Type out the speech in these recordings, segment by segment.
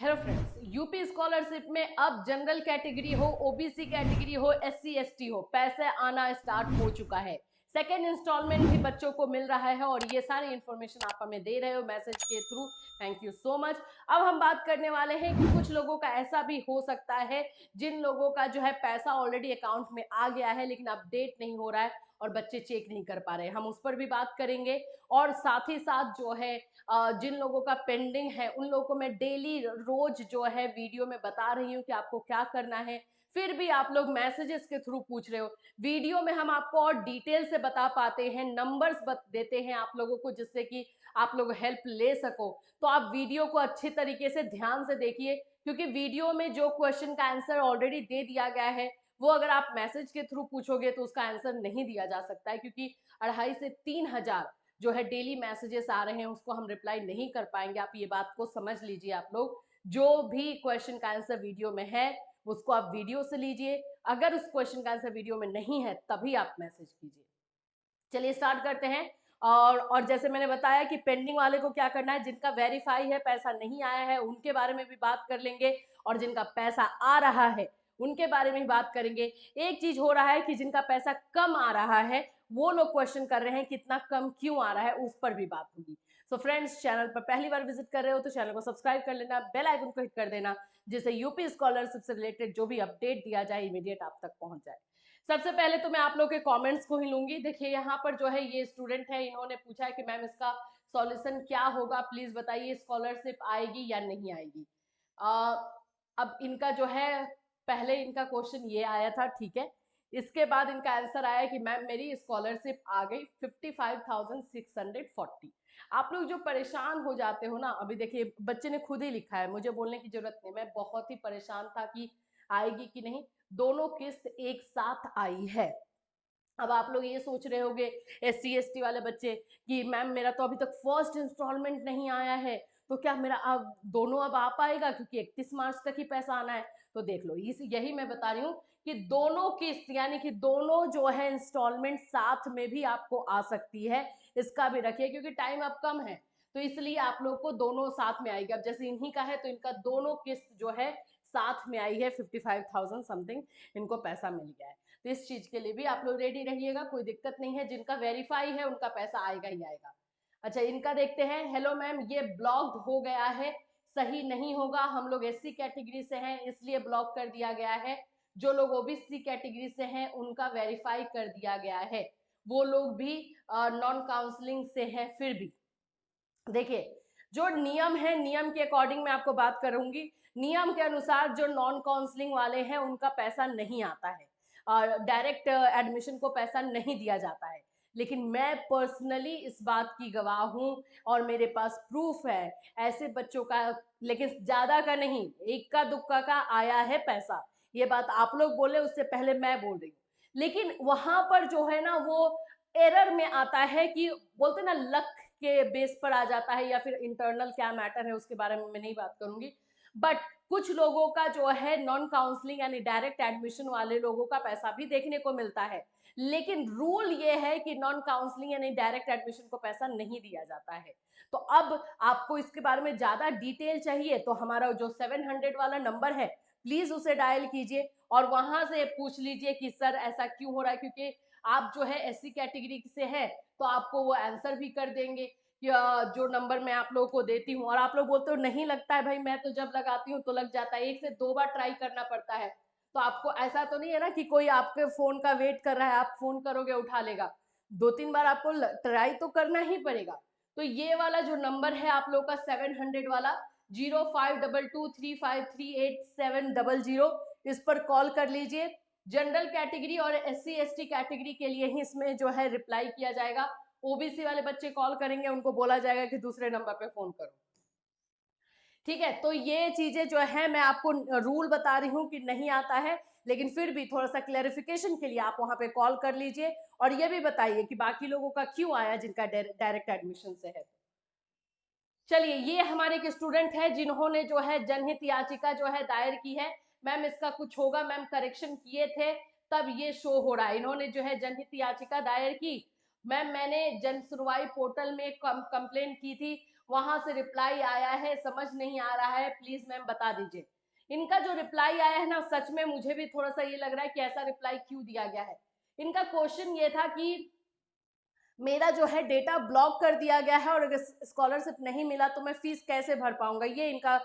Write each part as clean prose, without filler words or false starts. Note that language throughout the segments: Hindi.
हेलो फ्रेंड्स, यूपी स्कॉलरशिप में अब जनरल कैटेगरी हो, ओबीसी कैटेगरी हो, एससी एसटी हो, पैसे आना स्टार्ट हो चुका है। सेकेंड इंस्टॉलमेंट भी बच्चों को मिल रहा है और ये सारी इंफॉर्मेशन आप हमें दे रहे हो मैसेज के through. Thank you so much. अब हम बात करने वाले हैं कि कुछ लोगों का ऐसा भी हो सकता है जिन लोगों का जो है पैसा ऑलरेडी अकाउंट में आ गया है लेकिन अपडेट नहीं हो रहा है और बच्चे चेक नहीं कर पा रहे हैं। हम उस पर भी बात करेंगे और साथ ही साथ जो है जिन लोगों का पेंडिंग है उन लोगों को मैं डेली रोज जो है वीडियो में बता रही हूँ कि आपको क्या करना है। फिर भी आप लोग मैसेजेस के थ्रू पूछ रहे हो। वीडियो में हम आपको और डिटेल से बता पाते हैं, नंबर्स देते हैं आप लोगों को जिससे कि आप लोग हेल्प ले सको। तो आप वीडियो को अच्छे तरीके से ध्यान से देखिए क्योंकि वीडियो में जो क्वेश्चन का आंसर ऑलरेडी दे दिया गया है वो अगर आप मैसेज के थ्रू पूछोगे तो उसका आंसर नहीं दिया जा सकता है क्योंकि 2,500 से 3,000 जो है डेली मैसेजेस आ रहे हैं उसको हम रिप्लाई नहीं कर पाएंगे। आप ये बात को समझ लीजिए। आप लोग जो भी क्वेश्चन का आंसर वीडियो में है उसको आप वीडियो से लीजिए। अगर उस क्वेश्चन का आंसर वीडियो में नहीं है तभी आप मैसेज कीजिए। चलिए स्टार्ट करते हैं। और जैसे मैंने बताया कि पेंडिंग वाले को क्या करना है, जिनका वेरीफाई है पैसा नहीं आया है उनके बारे में भी बात कर लेंगे और जिनका पैसा आ रहा है उनके बारे में भी बात करेंगे। एक चीज हो रहा है कि जिनका पैसा कम आ रहा है वो लोग क्वेश्चन कर रहे हैं कितना कम क्यों आ रहा है, उस पर भी बात होगी। सो फ्रेंड्स, चैनल पर पहली बार विजिट कर रहे हो तो चैनल को सब्सक्राइब कर लेना, बेल आइकन को हिट कर देना जिससे यूपी स्कॉलरशिप से रिलेटेड जो भी अपडेट दिया जाए इमीडिएट आप तक पहुंच जाए। सबसे पहले तो मैं आप लोग के कमेंट्स को ही लूंगी। देखिए यहाँ पर जो है ये स्टूडेंट है, इन्होंने पूछा है कि मैम इसका सॉल्यूशन क्या होगा, प्लीज बताइए स्कॉलरशिप आएगी या नहीं आएगी। आ, अब इनका जो है पहले इनका क्वेश्चन ये आया था, ठीक है। इसके बाद इनका आंसर आया कि मैम मेरी स्कॉलरशिप आ गई 55,640। आप लोग जो परेशान हो जाते हो ना, अभी देखिए बच्चे ने खुद ही लिखा है, मुझे बोलने की जरूरत नहीं, मैं बहुत ही परेशान था कि आएगी कि नहीं। दोनों किस्त एक साथ आई है। अब आप लोग ये सोच रहे होंगे एससी एसटी वाले बच्चे कि मैम मेरा तो अभी तक फर्स्ट इंस्टॉलमेंट नहीं आया है तो क्या मेरा अब दोनों अब आ पाएगा क्योंकि 31 मार्च तक ही पैसा आना है। तो देख लो, इस यही मैं बता रही हूँ कि दोनों किस्त यानी कि दोनों जो है इंस्टॉलमेंट साथ में भी आपको आ सकती है। इसका भी रखिए क्योंकि टाइम अब कम है तो इसलिए आप लोग को दोनों साथ में आएगी। अब जैसे इन्हीं का है तो इनका दोनों किस्त जो है साथ में आई है, 55,000 समथिंग इनको पैसा मिल गया है। तो इस चीज के लिए भी आप लोग रेडी रहिएगा, कोई दिक्कत नहीं है। जिनका वेरीफाई है उनका पैसा आएगा ही आएगा। अच्छा, इनका देखते हैं। हेलो मैम, ये ब्लॉक्ड हो गया है, सही नहीं होगा, हम लोग एससी कैटेगरी से हैं इसलिए ब्लॉक कर दिया गया है। जो लोग ओबीसी कैटेगरी से हैं उनका वेरीफाई कर दिया गया है, वो लोग भी नॉन काउंसलिंग से हैं। फिर भी देखिए जो नियम है, नियम के अकॉर्डिंग मैं आपको बात करूंगी। नियम के अनुसार जो नॉन काउंसलिंग वाले हैं उनका पैसा नहीं आता है और डायरेक्ट एडमिशन को पैसा नहीं दिया जाता है। लेकिन मैं पर्सनली इस बात की गवाह हूं और मेरे पास प्रूफ है ऐसे बच्चों का, लेकिन ज्यादा का नहीं, एक का दुक्का का आया है पैसा। ये बात आप लोग बोले उससे पहले मैं बोल रही हूँ। लेकिन वहां पर जो है ना वो एरर में आता है कि बोलते ना लक के बेस पर आ जाता है या फिर इंटरनल क्या मैटर है उसके बारे में मैं नहीं बात करूंगी। बट कुछ लोगों का जो है नॉन काउंसलिंग यानी डायरेक्ट एडमिशन वाले लोगों का पैसा भी देखने को मिलता है। लेकिन रूल ये है कि नॉन काउंसलिंग यानी डायरेक्ट एडमिशन को पैसा नहीं दिया जाता है। तो अब आपको इसके बारे में ज्यादा डिटेल चाहिए तो हमारा जो 700 वाला नंबर है प्लीज उसे डायल कीजिए और वहां से पूछ लीजिए कि सर ऐसा क्यों हो रहा है, क्योंकि आप जो है एससी कैटेगरी से है तो आपको वो आंसर भी कर देंगे या जो नंबर मैं आप लोगों को देती हूँ। और आप लोग बोलते हो नहीं लगता है, भाई मैं तो जब लगाती हूँ तो लग जाता है, 1 से 2 बार ट्राई करना पड़ता है। तो आपको ऐसा तो नहीं है ना कि कोई आपके फोन का वेट कर रहा है, आप फोन करोगे उठा लेगा। 2-3 बार आपको ट्राई तो करना ही पड़ेगा। तो ये वाला जो नंबर है आप लोग का 700 वाला, 0522353870, इस पर कॉल कर लीजिए। जनरल कैटेगरी और एससी एसटी कैटेगरी के लिए ही इसमें जो है रिप्लाई किया जाएगा। ओबीसी वाले बच्चे कॉल करेंगे उनको बोला जाएगा कि दूसरे नंबर पे फोन करो। ठीक है, तो ये चीजें जो है मैं आपको रूल बता रही हूँ कि नहीं आता है, लेकिन फिर भी थोड़ा सा क्लैरिफिकेशन के लिए आप वहां पे कॉल कर लीजिए और ये भी बताइए कि बाकी लोगों का क्यों आया जिनका डायरेक्ट एडमिशन से है। चलिए, ये हमारे एक स्टूडेंट है जिन्होंने जो है जनहित याचिका जो है दायर की है। मैम इसका कुछ होगा, मैम करेक्शन किए थे तब ये शो हो रहा है। इन्होंने जो है जनहित याचिका दायर की। मैम मैंने जन सुनवाई पोर्टल में कंप्लेन की थी वहां से रिप्लाई आया है, समझ नहीं आ रहा है, प्लीज मैम बता दीजिए। इनका जो रिप्लाई आया है ना, सच में मुझे भी थोड़ा सा ये लग रहा है कि ऐसा रिप्लाई क्यों दिया गया है। इनका क्वेश्चन ये था कि मेरा जो है डेटा ब्लॉक कर दिया गया है और अगर स्कॉलरशिप नहीं मिला तो मैं फीस कैसे भर पाऊंगा, ये इनका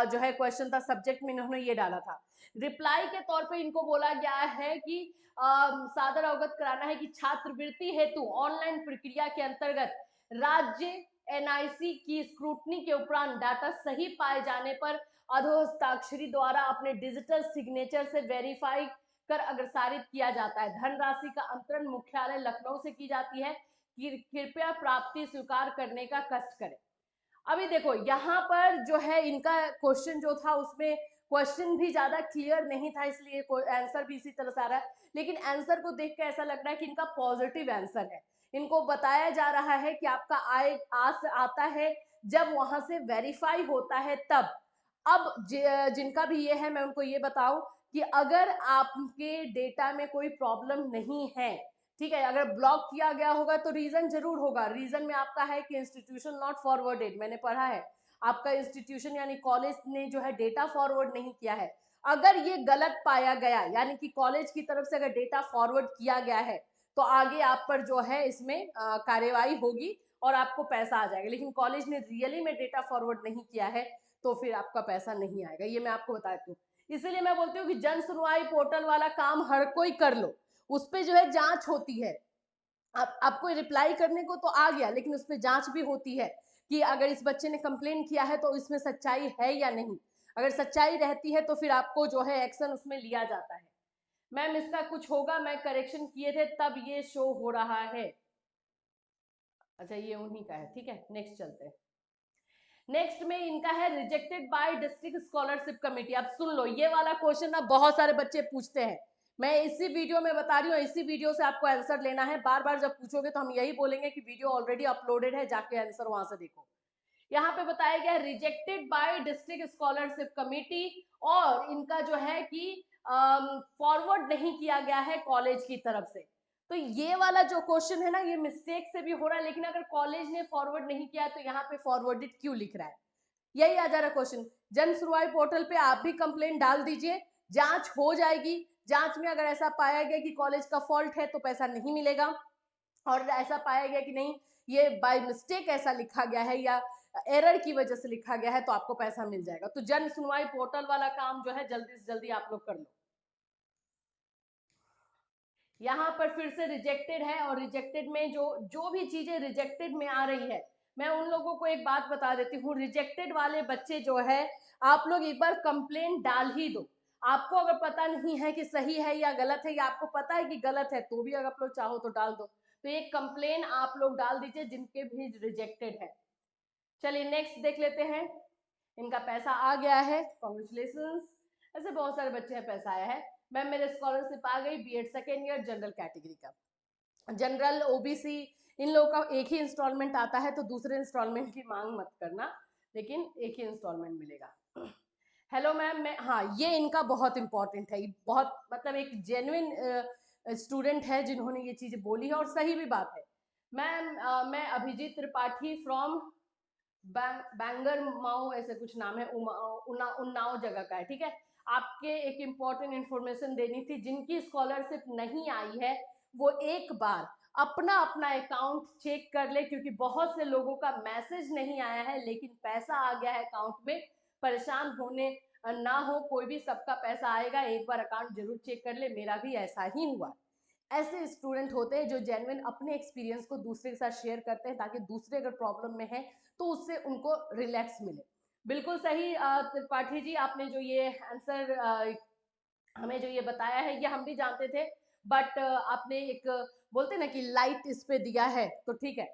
जो है क्वेश्चन था। सब्जेक्ट में इन्होंने ये डाला था। रिप्लाई के तौर पे इनको बोला गया है कि सादर अवगत कराना है कि छात्रवृत्ति हेतु ऑनलाइन प्रक्रिया के अंतर्गत राज्य एनआईसी की स्क्रूटनी के उपरांत डाटा सही पाए जाने पर अधोहस्ताक्षरी द्वारा अपने डिजिटल सिग्नेचर से वेरीफाई कर अग्रसारित किया जाता है। धनराशि का अंतरण मुख्यालय लखनऊ से की जाती है। कृपया प्राप्ति स्वीकार करने का कष्ट करें। अभी देखो यहाँ पर जो है इनका क्वेश्चन जो था उसमें क्वेश्चन भी ज्यादा क्लियर नहीं था, इसलिए आंसर भी इसी तरह से आ रहा है। लेकिन आंसर को देख के ऐसा लग रहा है कि इनका पॉजिटिव आंसर है। इनको बताया जा रहा है कि आपका आय आता है जब वहां से वेरीफाई होता है तब। अब जिनका भी ये है मैं उनको ये बताऊं कि अगर आपके डेटा में कोई प्रॉब्लम नहीं है, ठीक है, अगर ब्लॉक किया गया होगा तो रीजन जरूर होगा। रीजन में आपका है कि इंस्टीट्यूशन नॉट फॉरवर्डेड, मैंने पढ़ा है आपका इंस्टीट्यूशन यानी कॉलेज ने जो है डेटा फॉरवर्ड नहीं किया है। अगर ये गलत पाया गया यानी कि कॉलेज की तरफ से अगर डेटा फॉरवर्ड किया गया है तो आगे आप पर जो है इसमें कार्यवाही होगी और आपको पैसा आ जाएगा। लेकिन कॉलेज ने रियली में डेटा फॉरवर्ड नहीं किया है तो फिर आपका पैसा नहीं आएगा, ये मैं आपको बताती हूँ। इसीलिए मैं बोलती हूँ कि जन सुनवाई पोर्टल वाला काम हर कोई कर लो, उस पर जो है जांच होती है। आपको रिप्लाई करने को तो आ गया लेकिन उस पर जांच भी होती है कि अगर इस बच्चे ने कंप्लेन किया है तो इसमें सच्चाई है या नहीं। अगर सच्चाई रहती है तो फिर आपको जो है एक्शन उसमें लिया जाता है। मैम इसका कुछ होगा, मैं करेक्शन किए थे तब ये शो हो रहा है। अच्छा ये उन्हीं का है, ठीक है, नेक्स्ट चलते हैं। नेक्स्ट में इनका है rejected by district scholarship committee. अब सुन लो, ये वाला क्वेश्चन ना बहुत सारे बच्चे पूछते हैं। मैं इसी वीडियो में बता रही हूँ, इसी वीडियो से आपको आंसर लेना है। बार बार जब पूछोगे तो हम यही बोलेंगे कि वीडियो ऑलरेडी अपलोडेड है, जाके आंसर वहां से देखो। यहाँ पे बताया गया rejected by district scholarship committee, और इनका जो है कि फॉरवर्ड नहीं किया गया है कॉलेज की तरफ से। तो ये वाला जो क्वेश्चन है ना, ये मिस्टेक से भी हो रहा है, लेकिन अगर कॉलेज ने फॉरवर्ड नहीं किया तो यहाँ पे फॉरवर्डेड क्यों लिख रहा है, यही आ जा रहा क्वेश्चन। जन सुनवाई पोर्टल पे आप भी कंप्लेंट डाल दीजिए, जांच हो जाएगी। जांच में अगर ऐसा पाया गया कि कॉलेज का फॉल्ट है तो पैसा नहीं मिलेगा, और ऐसा पाया गया कि नहीं ये बाय मिस्टेक ऐसा लिखा गया है या एरर की वजह से लिखा गया है तो आपको पैसा मिल जाएगा। तो जन सुनवाई पोर्टल वाला काम जो है जल्दी से जल्दी आप लोग कर लो। यहाँ पर फिर से रिजेक्टेड है, और रिजेक्टेड में जो जो भी चीजें रिजेक्टेड में आ रही है, मैं उन लोगों को एक बात बता देती हूँ। रिजेक्टेड वाले बच्चे जो है आप लोग एक बार कंप्लेन डाल ही दो। आपको अगर पता नहीं है कि सही है या गलत है, या आपको पता है कि गलत है तो भी अगर आप लोग चाहो तो डाल दो। तो एक कंप्लेन आप लोग डाल दीजिए जिनके भी रिजेक्टेड है। चलिए नेक्स्ट देख लेते हैं। इनका पैसा आ गया है, कॉन्ग्रेचुलेशन। ऐसे बहुत सारे बच्चे हैं पैसा आया है। मैम मेरे स्कॉलरशिप आ गई, BEd second year general category का। जनरल ओबीसी इन लोगों का एक ही इंस्टॉलमेंट आता है तो दूसरे इंस्टॉलमेंट की मांग मत करना, लेकिन एक ही इंस्टॉलमेंट मिलेगा। हेलो मैम, मैं हाँ ये इनका बहुत इंपॉर्टेंट है, बहुत मतलब एक जेन्युइन स्टूडेंट है जिन्होंने ये चीजें बोली है और सही भी बात है। मैम मैं अभिजीत त्रिपाठी फ्रॉम बैंगर माओ ऐसे कुछ नाम है, उन्नाव जगह का है, ठीक है। आपके एक इम्पॉर्टेंट इन्फॉर्मेशन देनी थी, जिनकी स्कॉलरशिप नहीं आई है वो एक बार अपना अपना अकाउंट चेक कर ले, क्योंकि बहुत से लोगों का मैसेज नहीं आया है लेकिन पैसा आ गया है अकाउंट में। परेशान होने ना हो कोई भी, सबका पैसा आएगा, एक बार अकाउंट जरूर चेक कर ले, मेरा भी ऐसा ही हुआ। ऐसे स्टूडेंट होते हैं जो जेन्युइन अपने एक्सपीरियंस को दूसरे के साथ शेयर करते हैं ताकि दूसरे अगर प्रॉब्लम में है तो उससे उनको रिलैक्स मिले। बिल्कुल सही त्रिपाठी जी, आपने जो ये आंसर हमें जो ये बताया है ये हम भी जानते थे, बट आपने एक बोलते ना कि लाइट इस पे दिया है तो ठीक है।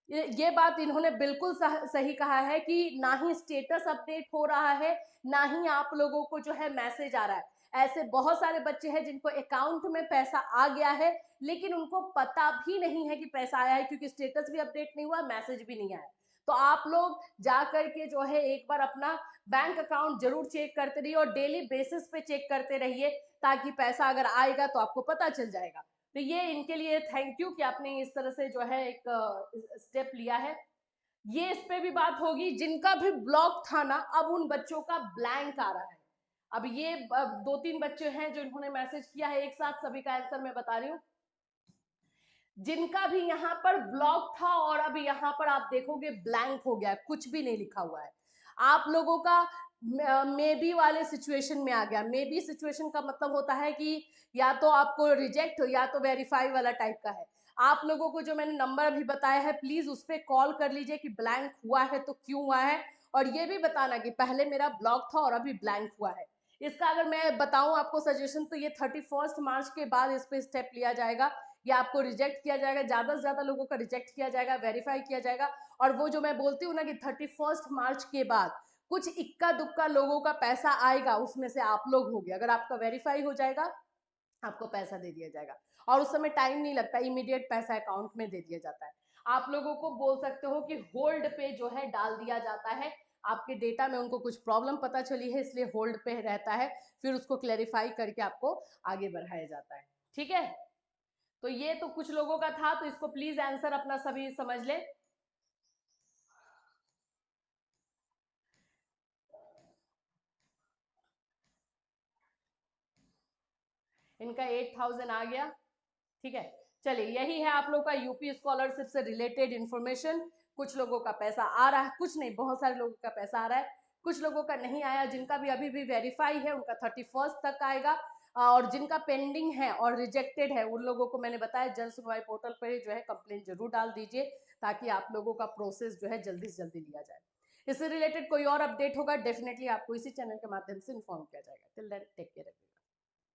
ये बात इन्होंने बिल्कुल सही कहा है कि ना ही स्टेटस अपडेट हो रहा है, ना ही आप लोगों को जो है मैसेज आ रहा है। ऐसे बहुत सारे बच्चे हैं जिनको अकाउंट में पैसा आ गया है लेकिन उनको पता भी नहीं है कि पैसा आया है, क्योंकि स्टेटस भी अपडेट नहीं हुआ, मैसेज भी नहीं आया। तो आप लोग जा करके जो है एक बार अपना बैंक अकाउंट जरूर चेक करते रहिए और डेली बेसिस पे चेक करते रहिए, ताकि पैसा अगर आएगा तो आपको पता चल जाएगा। तो ये इनके लिए थैंक यू कि आपने इस तरह से जो है एक स्टेप लिया है। ये इस पे भी बात होगी। जिनका भी ब्लॉक था ना, अब उन बच्चों का ब्लैंक आ रहा है। अब ये 2-3 बच्चे हैं जो इन्होंने मैसेज किया है एक साथ, सभी का आंसर मैं बता रही हूँ। जिनका भी यहाँ पर ब्लॉक था और अब यहाँ पर आप देखोगे ब्लैंक हो गया, कुछ भी नहीं लिखा हुआ है। आप लोगों का मे बी वाले सिचुएशन में आ गया। मे बी सिचुएशन का मतलब होता है कि या तो आपको रिजेक्ट हो या तो वेरीफाई वाला टाइप का है। आप लोगों को जो मैंने नंबर अभी बताया है, प्लीज उस पर कॉल कर लीजिए कि ब्लैंक हुआ है तो क्यों हुआ है, और ये भी बताना कि पहले मेरा ब्लॉक था और अभी ब्लैंक हुआ है। इसका अगर मैं बताऊं आपको सजेशन, तो ये 31 मार्च के बाद इस पे स्टेप लिया जाएगा, या आपको रिजेक्ट किया जाएगा। ज्यादा से ज्यादा लोगों का रिजेक्ट किया जाएगा, वेरीफाई किया जाएगा। और वो जो मैं बोलती हूँ ना कि 31 मार्च के बाद कुछ इक्का दुक्का लोगों का पैसा आएगा, उसमें से आप लोग हो गए। अगर आपका वेरीफाई हो जाएगा, आपको पैसा दे दिया जाएगा, और उस समय टाइम नहीं लगता, इमीडिएट पैसा अकाउंट में दे दिया जाता है। आप लोगों को बोल सकते हो कि होल्ड पे जो है डाल दिया जाता है। आपके डेटा में उनको कुछ प्रॉब्लम पता चली है, इसलिए होल्ड पे रहता है, फिर उसको क्लेरिफाई करके आपको आगे बढ़ाया जाता है। ठीक है, तो ये तो कुछ लोगों का था, तो इसको प्लीज आंसर अपना सभी समझ ले। इनका 8,000 आ गया। ठीक है, चलिए यही है आप लोग का यूपी स्कॉलरशिप से रिलेटेड इंफॉर्मेशन। कुछ लोगों का पैसा आ रहा है, कुछ नहीं, बहुत सारे लोगों का पैसा आ रहा है, कुछ लोगों का नहीं आया। जिनका भी अभी भी वेरीफाई है उनका 31 तक आएगा, और जिनका पेंडिंग है और रिजेक्टेड है उन लोगों को मैंने बताया जन सुनवाई पोर्टल पर जो है कंप्लेंट जरूर डाल दीजिए, ताकि आप लोगों का प्रोसेस जो है जल्दी से जल्दी लिया जाए। इससे रिलेटेड कोई और अपडेट होगा डेफिनेटली आपको इसी चैनल के माध्यम से इन्फॉर्म किया जाएगा। Till then take care.